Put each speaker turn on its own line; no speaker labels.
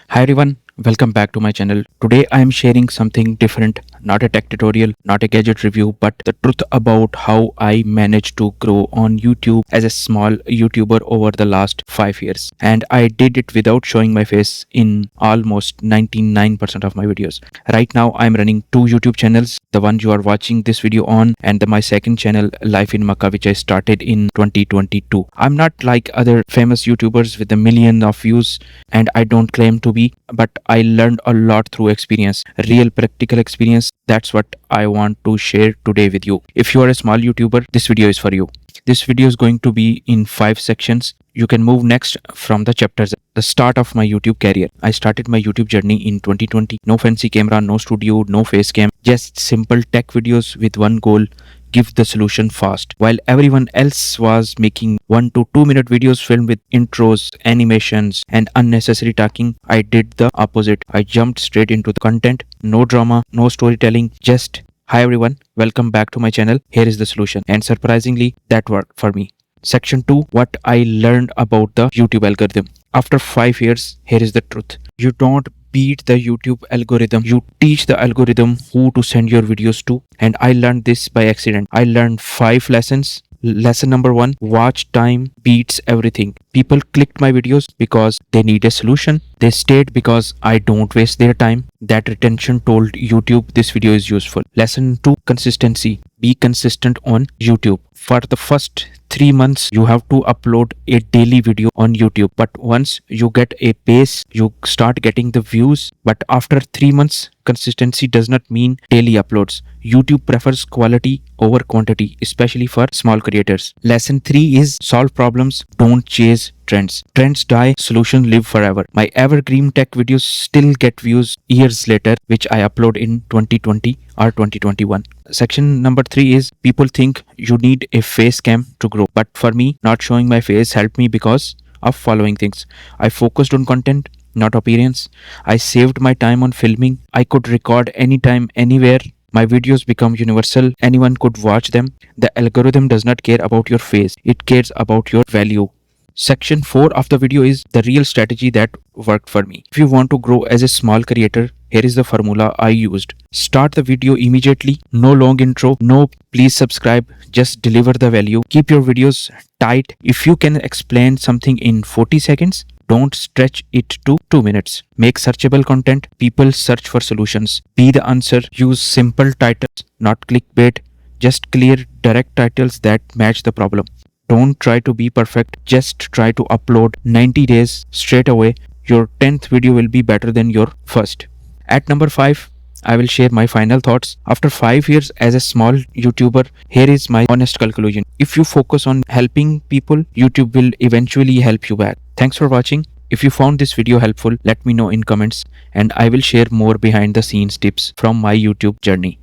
Hi everyone, welcome back to my channel. Today I am sharing something different, not a tech tutorial, not a gadget review, but the truth about how I managed to grow on YouTube as a small YouTuber over the last 5 years. And I did it without showing my face in almost 99% of my videos. Right now I am running two YouTube channels, the one you are watching this video on and my second channel Life in Makkah, which I started in 2022. I'm not like other famous YouTubers with a million of views, and I don't claim to be, but I learned a lot through experience, real practical experience. That's what I want to share today with you. If you are a small YouTuber, this video is for you. This video is going to be in 5 sections. You can move next from the chapters. The start of my YouTube career. I started my YouTube journey in 2020. No fancy camera, no studio, no face cam, just simple tech videos with one goal: give the solution fast. While everyone else was making 1 to 2 minute videos filmed with intros, animations, and unnecessary talking, I did the opposite. I jumped straight into the content. No drama, no storytelling, just hi everyone, welcome back to my channel. Here is the solution. And surprisingly, that worked for me. Section 2: what I learned about the YouTube algorithm. After 5 years, here is the truth. You don't beat the YouTube algorithm, you teach the algorithm who to send your videos to. And I learned this by accident. I learned 5 lessons. Lesson number 1: watch time beats everything. People clicked my videos because they need a solution. They stayed because I don't waste their time. That retention told YouTube this video is useful. Lesson 2: consistency. Be consistent on YouTube. For the first 3 months, you have to upload a daily video on YouTube. But once you get a pace, you start getting the views. But after 3 months, consistency does not mean daily uploads. YouTube prefers quality over quantity, especially for small creators. Lesson 3 is solve problems, don't chase trends. Trends die, solutions live forever. My evergreen tech videos still get views years later, which I upload in 2020 or 2021. Section number 3 is people think you need a face cam to grow. But for me, not showing my face helped me because of following things. I focused on content, not appearance. I saved my time on filming. I could record anytime, anywhere. My videos become universal. Anyone could watch them. The algorithm does not care about your face. It cares about your value. Section 4 of the video is the real strategy that worked for me. If you want to grow as a small creator, here is the formula I used. Start the video immediately. No long intro. No please subscribe. Just deliver the value. Keep your videos tight. If you can explain something in 40 seconds, don't stretch it to 2 minutes. Make searchable content. People search for solutions. Be the answer. Use simple titles, not clickbait. Just clear, direct titles that match the problem. Don't try to be perfect. Just try to upload 90 days straight away. Your 10th video will be better than your first. At number 5, I will share my final thoughts. After 5 years as a small YouTuber, here is my honest conclusion. If you focus on helping people, YouTube will eventually help you back. Thanks for watching. If you found this video helpful, let me know in comments and I will share more behind the scenes tips from my YouTube journey.